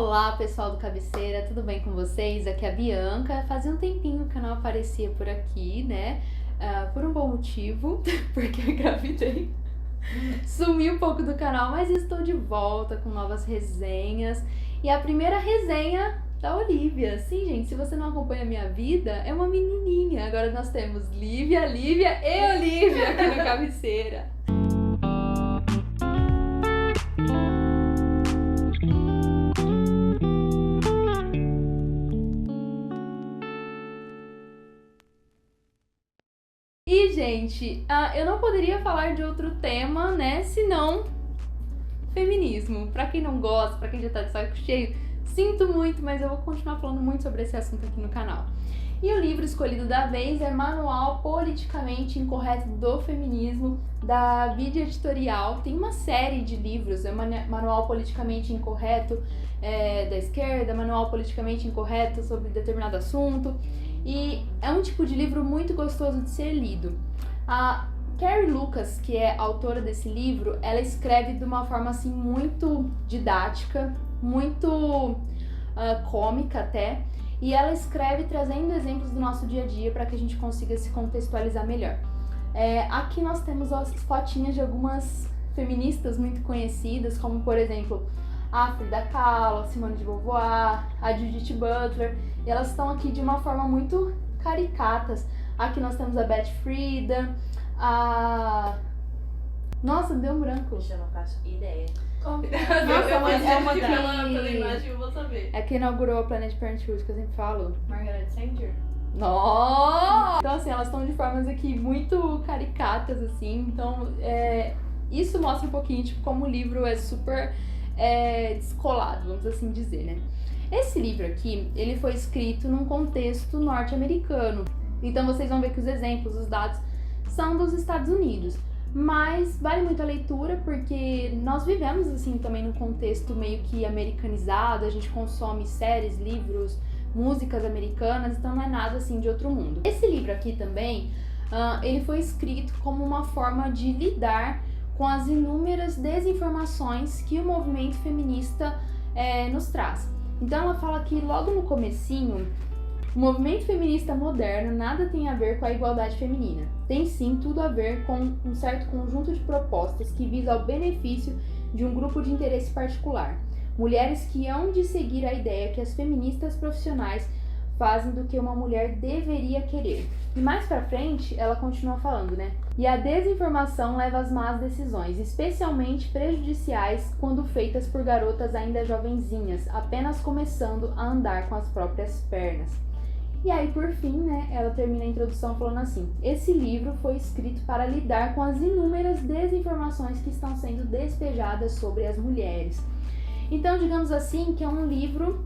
Olá, pessoal do Cabeceira, tudo bem com vocês? Aqui é a Bianca. Fazia um tempinho que eu não aparecia por aqui, né? Por um bom motivo, porque eu engravidei. Sumi um pouco do canal, mas estou de volta com novas resenhas. E a primeira resenha da Olivia. Sim, gente, se você não acompanha a minha vida, é uma menininha. Agora nós temos Lívia e Olivia aqui no Cabeceira. E, gente, eu não poderia falar de outro tema, né, senão feminismo. Pra quem não gosta, pra quem já tá de saco cheio, sinto muito, mas eu vou continuar falando muito sobre esse assunto aqui no canal. E o livro escolhido da vez é Manual Politicamente Incorreto do Feminismo, da Vide Editorial. Tem uma série de livros, é Manual Politicamente Incorreto da esquerda, Manual Politicamente Incorreto sobre determinado assunto. E é um tipo de livro muito gostoso de ser lido. A Carrie Lucas, que é autora desse livro, ela escreve de uma forma assim muito didática, muito cômica até, e ela escreve trazendo exemplos do nosso dia a dia para que a gente consiga se contextualizar melhor. Aqui nós temos as fotinhas de algumas feministas muito conhecidas, como por exemplo a Frida Kahlo, a Simone de Beauvoir, a Judith Butler, e elas estão aqui de uma forma muito caricatas. Aqui nós temos a Beth Friedan, Nossa, deu um branco. Deixa eu não faço ideia. Nossa, mas é uma pela imagem eu vou saber. É que inaugurou a Planet Parenthood, que eu sempre falo. Margaret Sanger? Nossa! Então, assim, elas estão de formas aqui muito caricatas, assim. Então, isso mostra um pouquinho, tipo, como o livro é super descolado, vamos assim dizer, né? Esse livro aqui, ele foi escrito num contexto norte-americano. Então, vocês vão ver que os exemplos, os dados, são dos Estados Unidos. Mas vale muito a leitura porque nós vivemos, assim, também num contexto meio que americanizado. A gente consome séries, livros, músicas americanas, então não é nada assim de outro mundo. Esse livro aqui também, ele foi escrito como uma forma de lidar com as inúmeras desinformações que o movimento feminista nos traz. Então ela fala que logo no comecinho, o movimento feminista moderno nada tem a ver com a igualdade feminina. Tem sim tudo a ver com um certo conjunto de propostas que visa ao benefício de um grupo de interesse particular. Mulheres que hão de seguir a ideia que as feministas profissionais fazem do que uma mulher deveria querer. E mais pra frente, ela continua falando, né? E a desinformação leva às más decisões, especialmente prejudiciais quando feitas por garotas ainda jovenzinhas, apenas começando a andar com as próprias pernas. E aí, por fim, né, ela termina a introdução falando assim: esse livro foi escrito para lidar com as inúmeras desinformações que estão sendo despejadas sobre as mulheres. Então, digamos assim, que é um livro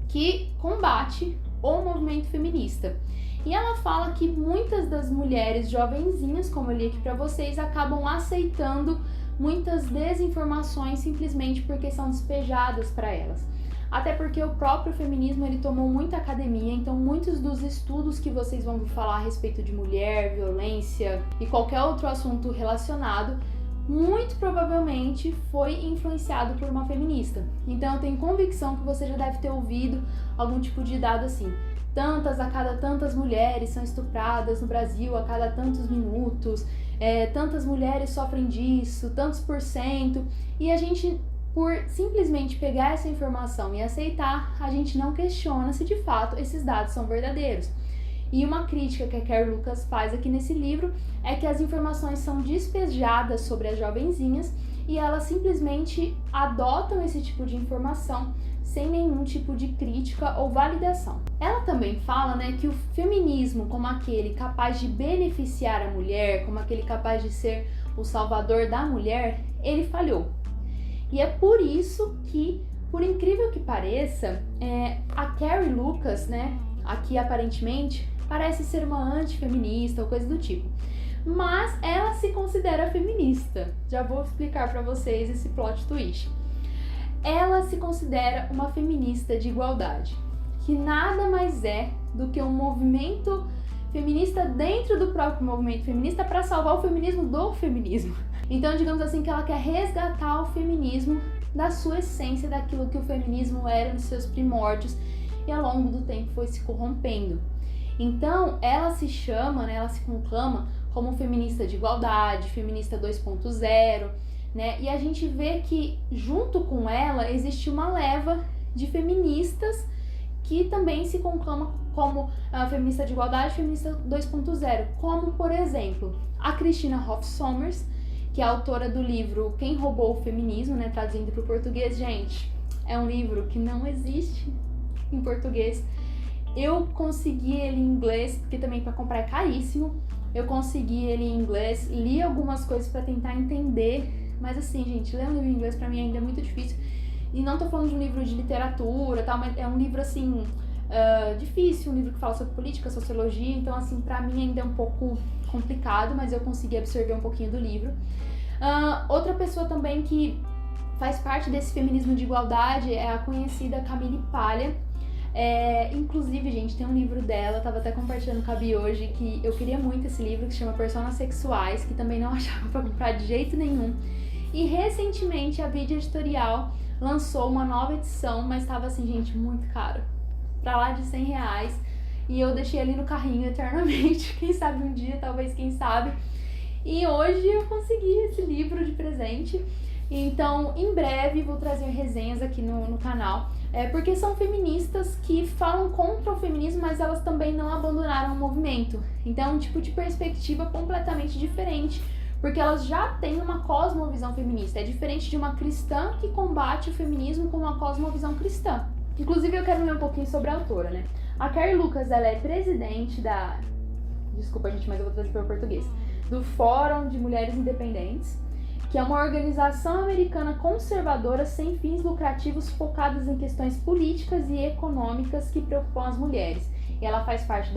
que combate o movimento feminista. E ela fala que muitas das mulheres jovenzinhas, como eu li aqui para vocês, acabam aceitando muitas desinformações simplesmente porque são despejadas para elas. Até porque o próprio feminismo ele tomou muita academia, então muitos dos estudos que vocês vão ouvir falar a respeito de mulher, violência e qualquer outro assunto relacionado, muito provavelmente foi influenciado por uma feminista. Então eu tenho convicção que você já deve ter ouvido algum tipo de dado assim: tantas a cada tantas mulheres são estupradas no Brasil a cada tantos minutos, tantas mulheres sofrem disso, tantos %, e a gente, por simplesmente pegar essa informação e aceitar, a gente não questiona se de fato esses dados são verdadeiros. E uma crítica que a Carrie Lucas faz aqui nesse livro é que as informações são despejadas sobre as jovenzinhas e elas simplesmente adotam esse tipo de informação sem nenhum tipo de crítica ou validação. Ela também fala, né, que o feminismo, como aquele capaz de beneficiar a mulher, como aquele capaz de ser o salvador da mulher, ele falhou. E é por isso que, por incrível que pareça, a Carrie Lucas, né, aqui aparentemente, parece ser uma antifeminista ou coisa do tipo. Mas ela se considera feminista. Já vou explicar pra vocês esse plot twist. Ela se considera uma feminista de igualdade, que nada mais é do que um movimento feminista dentro do próprio movimento feminista para salvar o feminismo do feminismo. Então, digamos assim, que ela quer resgatar o feminismo da sua essência, daquilo que o feminismo era nos seus primórdios e ao longo do tempo foi se corrompendo. Então, ela se chama, né, ela se conclama como feminista de igualdade, feminista 2.0, né? E a gente vê que junto com ela existe uma leva de feministas que também se conclama como feminista de igualdade, feminista 2.0, como, por exemplo, a Christina Hoff Sommers, que é autora do livro Quem Roubou o Feminismo, né, traduzindo para o português. Gente, é um livro que não existe em português. Eu consegui ele em inglês, porque também para comprar é caríssimo. Eu consegui ele em inglês, li algumas coisas para tentar entender, mas assim, gente, ler um livro em inglês para mim ainda é muito difícil. E não tô falando de um livro de literatura, tal, mas é um livro assim difícil, um livro que fala sobre política, sociologia, então assim, pra mim ainda é um pouco complicado, mas eu consegui absorver um pouquinho do livro. Outra pessoa também que faz parte desse feminismo de igualdade é a conhecida Camille Paglia. Inclusive, gente, tem um livro dela, tava até compartilhando com a Bi hoje, que eu queria muito esse livro, que se chama Personas Sexuais, que também não achava pra comprar de jeito nenhum. E recentemente a Vide Editorial lançou uma nova edição, mas tava assim, gente, muito caro. Pra lá de R$100. E eu deixei ali no carrinho eternamente. Quem sabe um dia, talvez, quem sabe. E hoje eu consegui esse livro de presente. Então, em breve, vou trazer resenhas aqui no canal. Porque são feministas que falam contra o feminismo, mas elas também não abandonaram o movimento. Então, é um tipo de perspectiva completamente diferente. Porque elas já têm uma cosmovisão feminista. É diferente de uma cristã que combate o feminismo com uma cosmovisão cristã. Inclusive, eu quero ler um pouquinho sobre a autora, né? A Carrie Lucas, ela é presidente da... Desculpa, gente, mas eu vou trazer para o português. Do Fórum de Mulheres Independentes, que é uma organização americana conservadora sem fins lucrativos focadas em questões políticas e econômicas que preocupam as mulheres. E ela faz parte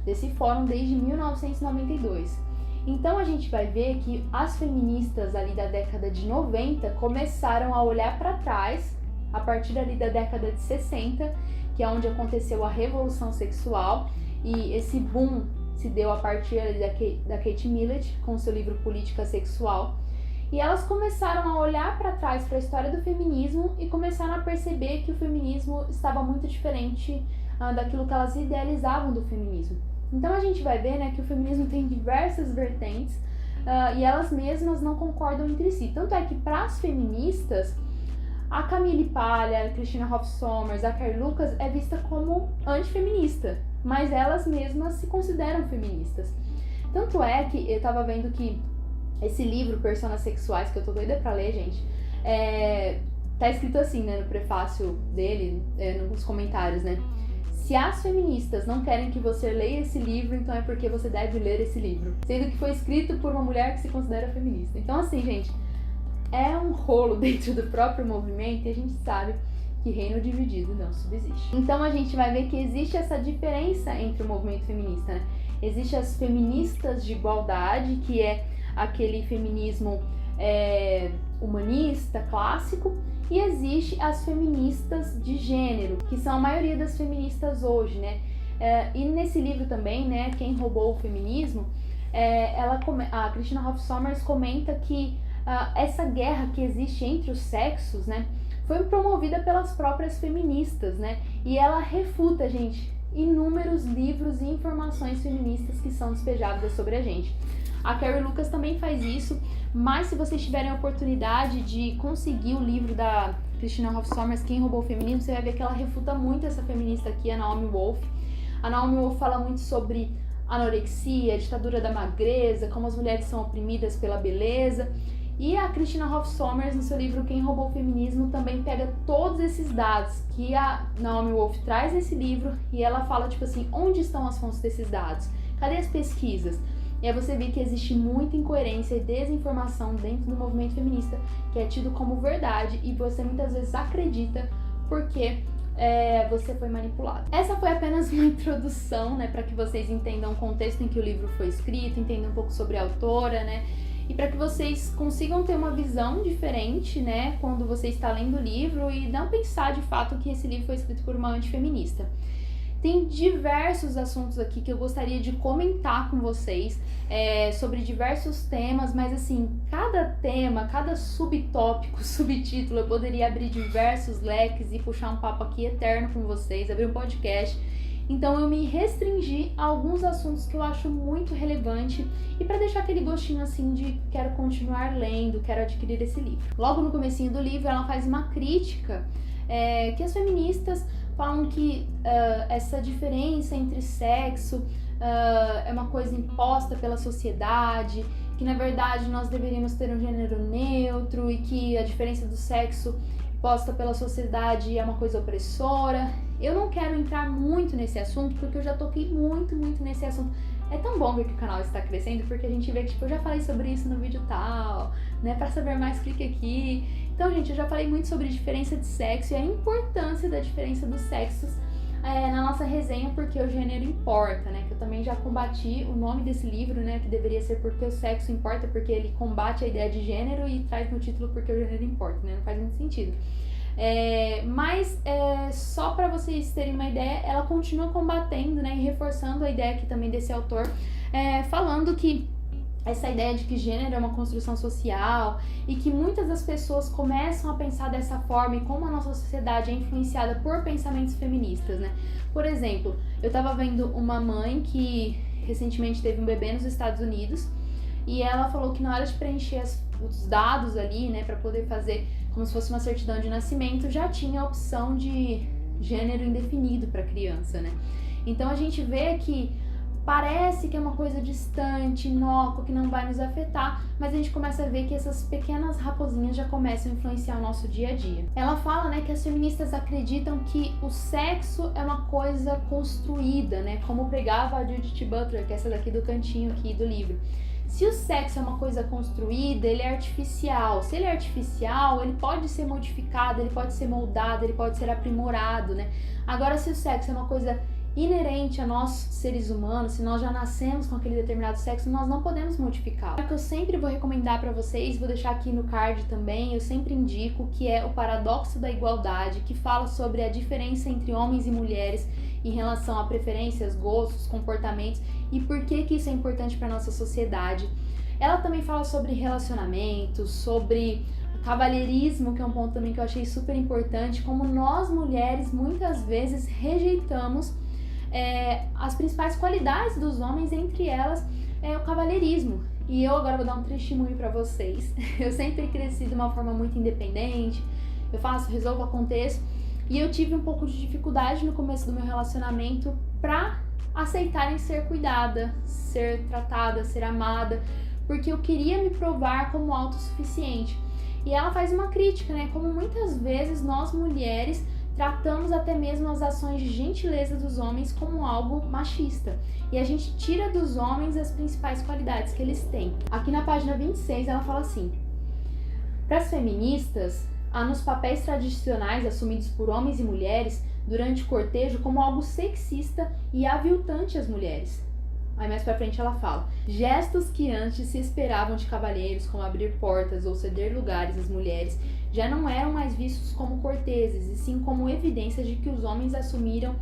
desse fórum desde 1992. Então a gente vai ver que as feministas ali da década de 90 começaram a olhar para trás a partir ali da década de 60, que é onde aconteceu a revolução sexual, e esse boom se deu a partir ali da Kate Millett com seu livro Política Sexual. E elas começaram a olhar para trás para a história do feminismo e começaram a perceber que o feminismo estava muito diferente daquilo que elas idealizavam do feminismo. Então a gente vai ver, né, que o feminismo tem diversas vertentes e elas mesmas não concordam entre si. Tanto é que para as feministas, a Camille Paglia, a Christina Hoff Sommers, a Carrie Lucas é vista como antifeminista, mas elas mesmas se consideram feministas. Tanto é que eu tava vendo que esse livro, Personas Sexuais, que eu tô doida pra ler, gente, tá escrito assim, né, no prefácio dele, nos comentários, né? Se as feministas não querem que você leia esse livro, então é porque você deve ler esse livro. Sendo que foi escrito por uma mulher que se considera feminista. Então, assim, gente, é um rolo dentro do próprio movimento e a gente sabe que reino dividido não subsiste. Então a gente vai ver que existe essa diferença entre o movimento feminista, né? Existem as feministas de igualdade, que é aquele feminismo humanista, clássico, e existe as feministas de gênero, que são a maioria das feministas hoje, né? E nesse livro também, né, Quem Roubou o Feminismo, a Christina Hoff Sommers comenta que essa guerra que existe entre os sexos, né, foi promovida pelas próprias feministas, né? E ela refuta, gente, inúmeros livros e informações feministas que são despejadas sobre a gente. A Carrie Lucas também faz isso, mas se vocês tiverem a oportunidade de conseguir o livro da Christina Hoff Sommers, Quem Roubou o Feminismo, você vai ver que ela refuta muito essa feminista aqui, a Naomi Wolf. A Naomi Wolf fala muito sobre anorexia, ditadura da magreza, como as mulheres são oprimidas pela beleza. E a Christina Hoff Sommers, no seu livro Quem Roubou o Feminismo, também pega todos esses dados que a Naomi Wolf traz nesse livro e ela fala, tipo assim, onde estão as fontes desses dados? Cadê as pesquisas? E aí você vê que existe muita incoerência e desinformação dentro do movimento feminista, que é tido como verdade e você muitas vezes acredita porque você foi manipulado. Essa foi apenas uma introdução, né, para que vocês entendam o contexto em que o livro foi escrito, entendam um pouco sobre a autora, né, e para que vocês consigam ter uma visão diferente, né, quando você está lendo o livro e não pensar de fato que esse livro foi escrito por uma antifeminista. Tem diversos assuntos aqui que eu gostaria de comentar com vocês, sobre diversos temas, mas assim, cada tema, cada subtópico, subtítulo, eu poderia abrir diversos leques e puxar um papo aqui eterno com vocês, abrir um podcast. Então eu me restringi a alguns assuntos que eu acho muito relevante e para deixar aquele gostinho assim de quero continuar lendo, quero adquirir esse livro. Logo no comecinho do livro ela faz uma crítica que as feministas falam que essa diferença entre sexo é uma coisa imposta pela sociedade, que na verdade nós deveríamos ter um gênero neutro e que a diferença do sexo imposta pela sociedade é uma coisa opressora. Eu não quero entrar muito nesse assunto porque eu já toquei muito nesse assunto. É tão bom ver que o canal está crescendo porque a gente vê que tipo, eu já falei sobre isso no vídeo tal, né? Para saber mais, clique aqui. Então, gente, eu já falei muito sobre diferença de sexo e a importância da diferença dos sexos na nossa resenha, porque o gênero importa, né? Que eu também já combati o nome desse livro, né? Que deveria ser Porque o Sexo Importa, porque ele combate a ideia de gênero e traz no título Porque o Gênero Importa, né? Não faz muito sentido. Mas só para vocês terem uma ideia, ela continua combatendo, né? E reforçando a ideia aqui também desse autor, falando que essa ideia de que gênero é uma construção social e que muitas das pessoas começam a pensar dessa forma e como a nossa sociedade é influenciada por pensamentos feministas, né? Por exemplo, eu tava vendo uma mãe que recentemente teve um bebê nos Estados Unidos e ela falou que na hora de preencher os dados ali, né, para poder fazer como se fosse uma certidão de nascimento, já tinha a opção de gênero indefinido para criança, né? Então a gente vê que parece que é uma coisa distante, inócua, que não vai nos afetar, mas a gente começa a ver que essas pequenas raposinhas já começam a influenciar o nosso dia a dia. Ela fala, né, que as feministas acreditam que o sexo é uma coisa construída, né, como pregava a Judith Butler, que é essa daqui do cantinho aqui do livro. Se o sexo é uma coisa construída, ele é artificial. Se ele é artificial, ele pode ser modificado, ele pode ser moldado, ele pode ser aprimorado, né? Agora, se o sexo é uma coisa inerente a nós, seres humanos, se nós já nascemos com aquele determinado sexo, nós não podemos modificar. O que eu sempre vou recomendar para vocês, vou deixar aqui no card também, eu sempre indico, que é o Paradoxo da Igualdade, que fala sobre a diferença entre homens e mulheres em relação a preferências, gostos, comportamentos e por que isso é importante para nossa sociedade. Ela também fala sobre relacionamentos, sobre cavalheirismo, que é um ponto também que eu achei super importante, como nós mulheres muitas vezes rejeitamos as principais qualidades dos homens, entre elas o cavalheirismo. E eu agora vou dar um testemunho para vocês. Eu sempre cresci de uma forma muito independente, eu faço, resolvo, aconteço, e eu tive um pouco de dificuldade no começo do meu relacionamento para aceitar em ser cuidada, ser tratada, ser amada, porque eu queria me provar como autossuficiente. E ela faz uma crítica, né? Como muitas vezes nós mulheres tratamos até mesmo as ações de gentileza dos homens como algo machista. E a gente tira dos homens as principais qualidades que eles têm. Aqui na página 26 ela fala assim: para as feministas, há nos papéis tradicionais assumidos por homens e mulheres durante o cortejo como algo sexista e aviltante às mulheres. Aí mais pra frente ela fala: gestos que antes se esperavam de cavalheiros, como abrir portas ou ceder lugares às mulheres, já não eram mais vistos como corteses, e sim como evidência de que os homens assumiam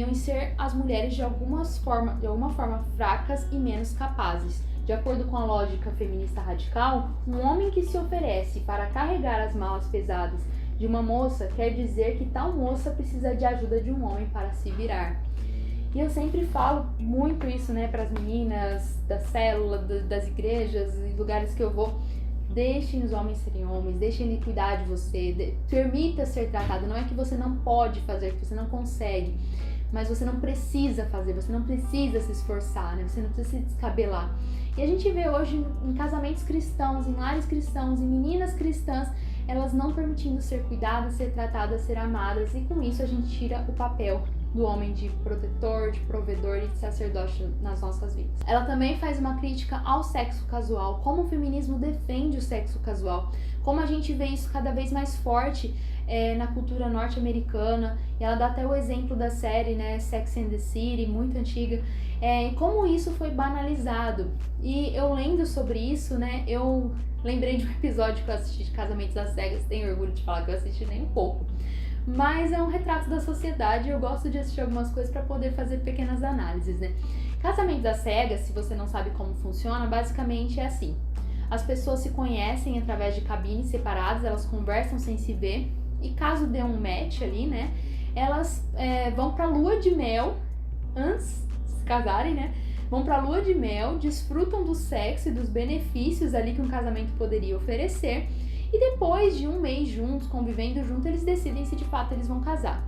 em ser as mulheres de alguma forma fracas e menos capazes. De acordo com a lógica feminista radical, um homem que se oferece para carregar as malas pesadas de uma moça quer dizer que tal moça precisa de ajuda de um homem para se virar. E eu sempre falo muito isso, né, para as meninas da célula, das igrejas e lugares que eu vou. Deixem os homens serem homens, deixem ele cuidar de você, permita ser tratado. Não é que você não pode fazer, que você não consegue, mas você não precisa fazer, você não precisa se esforçar, né? Você não precisa se descabelar. E a gente vê hoje em casamentos cristãos, em lares cristãos, em meninas cristãs, elas não permitindo ser cuidadas, ser tratadas, ser amadas, e com isso a gente tira o papel do homem de protetor, de provedor e de sacerdote nas nossas vidas. Ela também faz uma crítica ao sexo casual, como o feminismo defende o sexo casual, como a gente vê isso cada vez mais forte na cultura norte-americana, e ela dá até o exemplo da série, né, Sex and the City, muito antiga, e como isso foi banalizado. E eu lendo sobre isso, né, eu lembrei de um episódio que eu assisti de Casamentos às Cegas, tenho orgulho de falar que eu assisti nem um pouco, mas é um retrato da sociedade e eu gosto de assistir algumas coisas para poder fazer pequenas análises, né? Casamento às cegas, se você não sabe como funciona, basicamente é assim. As pessoas se conhecem através de cabines separadas, elas conversam sem se ver e caso dê um match ali, né, elas vão pra lua de mel antes de se casarem, né? Vão pra lua de mel, desfrutam do sexo e dos benefícios ali que um casamento poderia oferecer e depois de um mês juntos, convivendo juntos, eles decidem se de fato eles vão casar.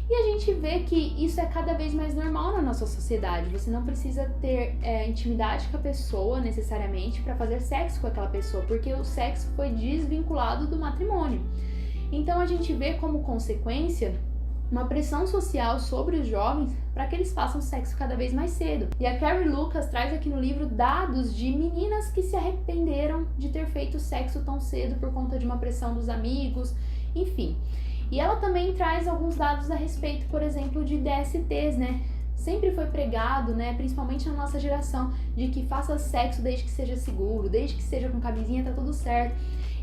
E a gente vê que isso é cada vez mais normal na nossa sociedade. Você não precisa ter intimidade com a pessoa necessariamente para fazer sexo com aquela pessoa, porque o sexo foi desvinculado do matrimônio. Então a gente vê como consequência uma pressão social sobre os jovens para que eles façam sexo cada vez mais cedo. E a Carrie Lucas traz aqui no livro dados de meninas que se arrependeram de ter feito sexo tão cedo por conta de uma pressão dos amigos, enfim. E ela também traz alguns dados a respeito, por exemplo, de DSTs, né? Sempre foi pregado, né, principalmente na nossa geração, de que faça sexo desde que seja seguro, desde que seja com camisinha, tá tudo certo.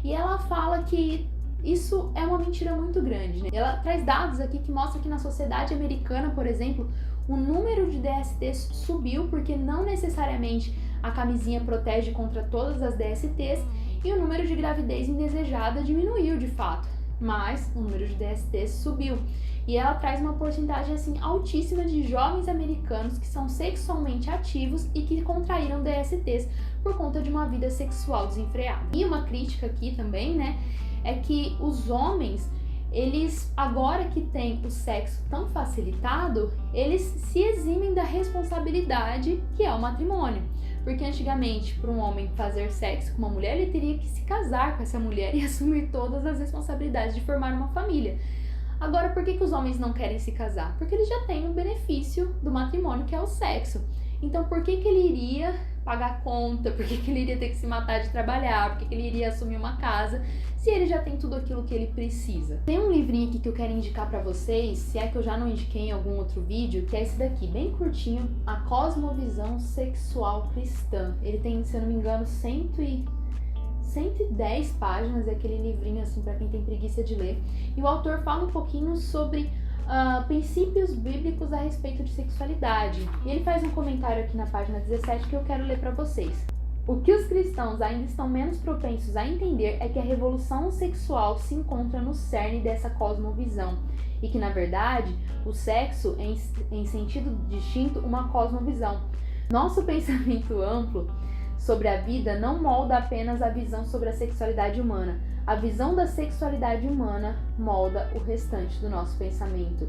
E ela fala que isso é uma mentira muito grande, né? Ela traz dados aqui que mostram que na sociedade americana, por exemplo, o número de DSTs subiu porque não necessariamente a camisinha protege contra todas as DSTs e o número de gravidez indesejada diminuiu de fato, mas o número de DSTs subiu. E ela traz uma porcentagem assim altíssima de jovens americanos que são sexualmente ativos e que contraíram DSTs por conta de uma vida sexual desenfreada. E uma crítica aqui também, né, é que os homens, eles, agora que tem o sexo tão facilitado, eles se eximem da responsabilidade que é o matrimônio. Porque antigamente, para um homem fazer sexo com uma mulher, ele teria que se casar com essa mulher e assumir todas as responsabilidades de formar uma família. Agora, por que os homens não querem se casar? Porque eles já têm o benefício do matrimônio, que é o sexo. Então, por que ele iria pagar conta? Por que ele iria ter que se matar de trabalhar? Por que ele iria assumir uma casa se ele já tem tudo aquilo que ele precisa? Tem um livrinho aqui que eu quero indicar pra vocês, se é que eu já não indiquei em algum outro vídeo, que é esse daqui, bem curtinho, A Cosmovisão Sexual Cristã. Ele tem, se eu não me engano, 110 páginas, é aquele livrinho assim pra quem tem preguiça de ler. E o autor fala um pouquinho sobre princípios bíblicos a respeito de sexualidade. E ele faz um comentário aqui na página 17 que eu quero ler para vocês. O que os cristãos ainda estão menos propensos a entender é que a revolução sexual se encontra no cerne dessa cosmovisão e que, na verdade, o sexo é, em sentido distinto, uma cosmovisão. Nosso pensamento amplo sobre a vida não molda apenas a visão sobre a sexualidade humana. A visão da sexualidade humana molda o restante do nosso pensamento.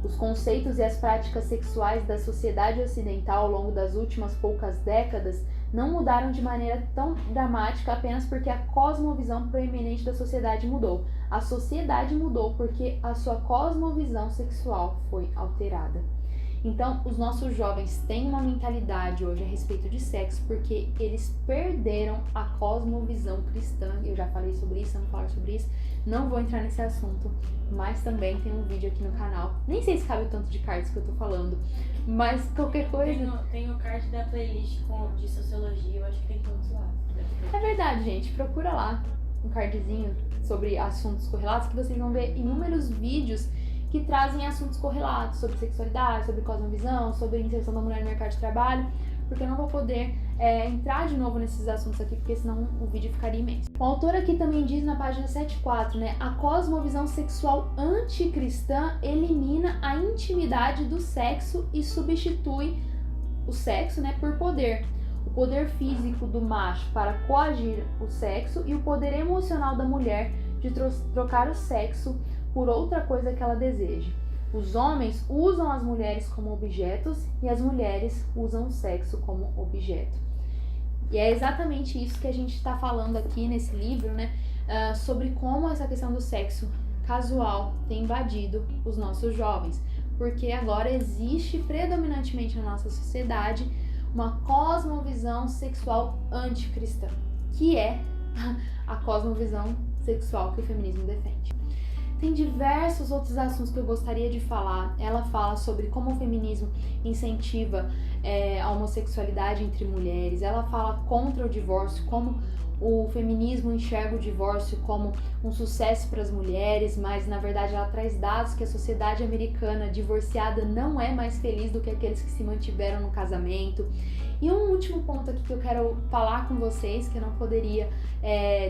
Os conceitos e as práticas sexuais da sociedade ocidental ao longo das últimas poucas décadas não mudaram de maneira tão dramática apenas porque a cosmovisão proeminente da sociedade mudou. A sociedade mudou porque a sua cosmovisão sexual foi alterada. Então, os nossos jovens têm uma mentalidade hoje a respeito de sexo porque eles perderam a cosmovisão cristã. Eu já falei sobre isso, não falo sobre isso, não vou entrar nesse assunto, mas também tem um vídeo aqui no canal. Nem sei se cabe o tanto de cards que eu tô falando, mas qualquer coisa... Tem o card da playlist de sociologia, eu acho que tem todos lá. É verdade, gente, procura lá um cardzinho sobre assuntos correlatos que vocês vão ver inúmeros vídeos que trazem assuntos correlatos sobre sexualidade, sobre cosmovisão, sobre inserção da mulher no mercado de trabalho, porque eu não vou poder entrar de novo nesses assuntos aqui, porque senão o vídeo ficaria imenso. O autor aqui também diz na página 7.4, né, a cosmovisão sexual anticristã elimina a intimidade do sexo e substitui o sexo, né, por poder. O poder físico do macho para coagir o sexo e o poder emocional da mulher de trocar o sexo por outra coisa que ela deseja. Os homens usam as mulheres como objetos e as mulheres usam o sexo como objeto. E é exatamente isso que a gente está falando aqui nesse livro, né? Sobre como essa questão do sexo casual tem invadido os nossos jovens. Porque agora existe predominantemente na nossa sociedade uma cosmovisão sexual anticristã, que é a cosmovisão sexual que o feminismo defende. Tem diversos outros assuntos que eu gostaria de falar. Ela fala sobre como o feminismo incentiva a homossexualidade entre mulheres. Ela fala contra o divórcio, como o feminismo enxerga o divórcio como um sucesso para as mulheres, mas na verdade ela traz dados que a sociedade americana divorciada não é mais feliz do que aqueles que se mantiveram no casamento. E um último ponto aqui que eu quero falar com vocês, que eu não poderia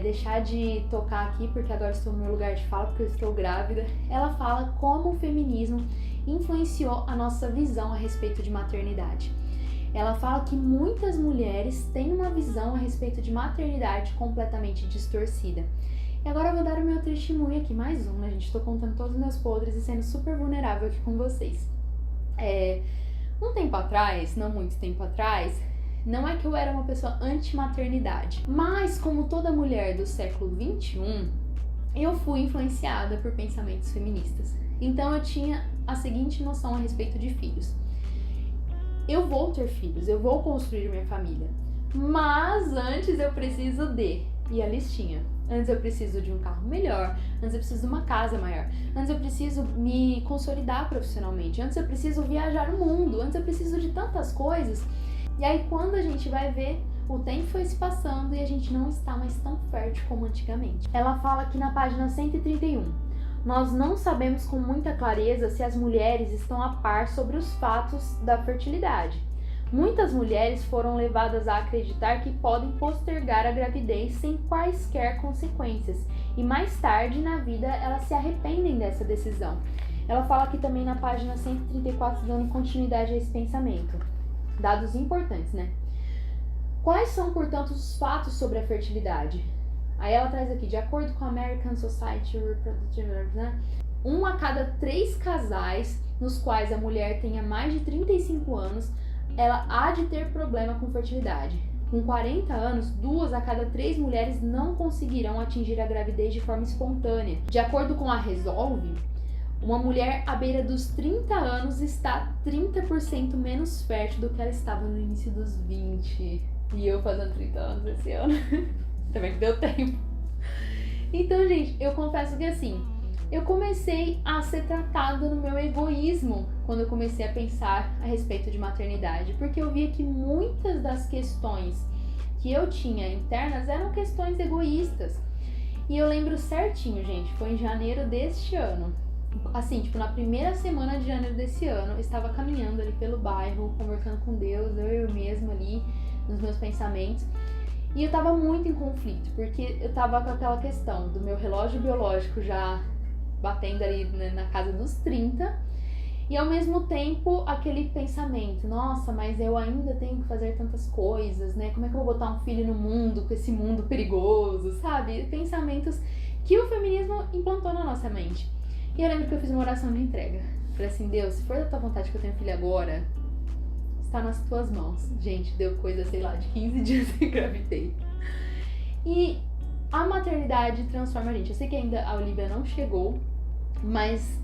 deixar de tocar aqui, porque agora estou no meu lugar de fala, porque eu estou grávida. Ela fala como o feminismo influenciou a nossa visão a respeito de maternidade. Ela fala que muitas mulheres têm uma visão a respeito de maternidade completamente distorcida. E agora eu vou dar o meu testemunho aqui, mais um, né, gente? Estou contando todos os meus podres e sendo super vulnerável aqui com vocês. Um tempo atrás, não muito tempo atrás, não é que eu era uma pessoa anti-maternidade, mas como toda mulher do século XXI, eu fui influenciada por pensamentos feministas. Então eu tinha a seguinte noção a respeito de filhos. Eu vou ter filhos, eu vou construir minha família, mas antes eu preciso de... E a listinha. Antes eu preciso de um carro melhor, antes eu preciso de uma casa maior, antes eu preciso me consolidar profissionalmente, antes eu preciso viajar o mundo, antes eu preciso de tantas coisas. E aí quando a gente vai ver, o tempo foi se passando e a gente não está mais tão fértil como antigamente. Ela fala aqui na página 131. Nós não sabemos com muita clareza se as mulheres estão a par sobre os fatos da fertilidade. Muitas mulheres foram levadas a acreditar que podem postergar a gravidez sem quaisquer consequências, e mais tarde na vida elas se arrependem dessa decisão. Ela fala aqui também na página 134, dando continuidade a esse pensamento. Dados importantes, né? Quais são, portanto, os fatos sobre a fertilidade? Aí ela traz aqui, de acordo com a American Society of Reproductive Health, né? 1 a cada 3 casais nos quais a mulher tenha mais de 35 anos, ela há de ter problema com fertilidade. Com 40 anos, 2 a cada 3 mulheres não conseguirão atingir a gravidez de forma espontânea. De acordo com a Resolve, uma mulher à beira dos 30 anos está 30% menos fértil do que ela estava no início dos 20. E eu fazendo 30 anos esse ano. Também que deu tempo. Então, gente, eu confesso que assim, eu comecei a ser tratada no meu egoísmo quando eu comecei a pensar a respeito de maternidade, porque eu via que muitas das questões que eu tinha internas eram questões egoístas. E eu lembro certinho, gente, foi em janeiro deste ano. Assim, tipo, na primeira semana de janeiro desse ano, eu estava caminhando ali pelo bairro, conversando com Deus, eu mesma ali, nos meus pensamentos. E eu tava muito em conflito, porque eu tava com aquela questão do meu relógio biológico já batendo ali, né, na casa dos 30, e ao mesmo tempo aquele pensamento, nossa, mas eu ainda tenho que fazer tantas coisas, né? Como é que eu vou botar um filho no mundo, com esse mundo perigoso, sabe? Pensamentos que o feminismo implantou na nossa mente. E eu lembro que eu fiz uma oração de entrega. Falei assim, Deus, se for da tua vontade que eu tenha filho agora, está nas tuas mãos. Gente, deu coisa, sei lá, de 15 dias que engravidei. E a maternidade transforma a gente. Eu sei que ainda a Olivia não chegou, mas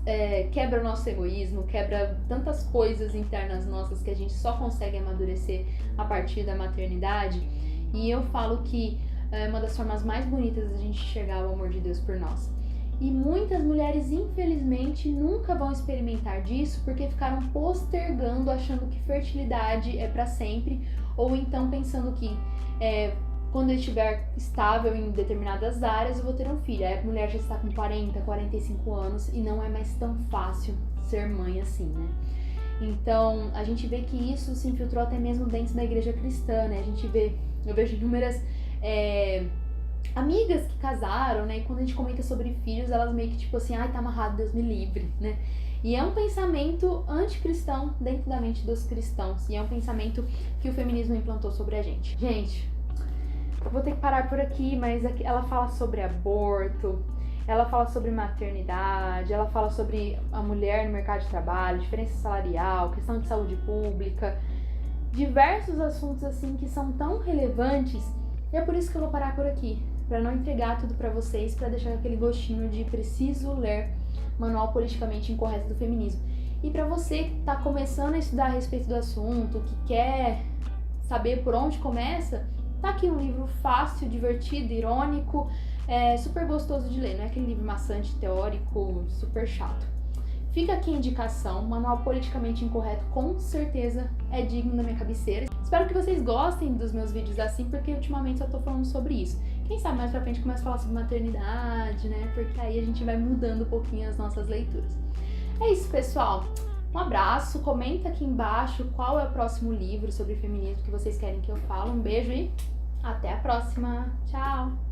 quebra o nosso egoísmo, quebra tantas coisas internas nossas que a gente só consegue amadurecer a partir da maternidade. E eu falo que é uma das formas mais bonitas da gente enxergar o amor de Deus por nós. E muitas mulheres, infelizmente, nunca vão experimentar disso porque ficaram postergando, achando que fertilidade é para sempre, ou então pensando que quando eu estiver estável em determinadas áreas eu vou ter um filho. Aí a mulher já está com 40, 45 anos e não é mais tão fácil ser mãe assim, né? Então, a gente vê que isso se infiltrou até mesmo dentro da igreja cristã, né? Eu vejo inúmeras amigas que casaram, né? E quando a gente comenta sobre filhos, elas meio que tipo assim, ai, tá amarrado, Deus me livre, né? E é um pensamento anticristão dentro da mente dos cristãos. E é um pensamento que o feminismo implantou sobre a gente. Gente, eu vou ter que parar por aqui, mas aqui ela fala sobre aborto, ela fala sobre maternidade, ela fala sobre a mulher no mercado de trabalho, diferença salarial, questão de saúde pública, diversos assuntos assim que são tão relevantes. E é por isso que eu vou parar por aqui, para não entregar tudo para vocês, para deixar aquele gostinho de preciso ler Manual Politicamente Incorreto do Feminismo. E para você que está começando a estudar a respeito do assunto, que quer saber por onde começa, tá aqui um livro fácil, divertido, irônico, super gostoso de ler, não é aquele livro maçante, teórico, super chato. Fica aqui a indicação, Manual Politicamente Incorreto com certeza é digno da minha cabeceira. Espero que vocês gostem dos meus vídeos assim, porque ultimamente eu tô falando sobre isso. Quem sabe mais pra frente começa a falar sobre maternidade, né? Porque aí a gente vai mudando um pouquinho as nossas leituras. É isso, pessoal. Um abraço, comenta aqui embaixo qual é o próximo livro sobre feminismo que vocês querem que eu fale. Um beijo e até a próxima. Tchau!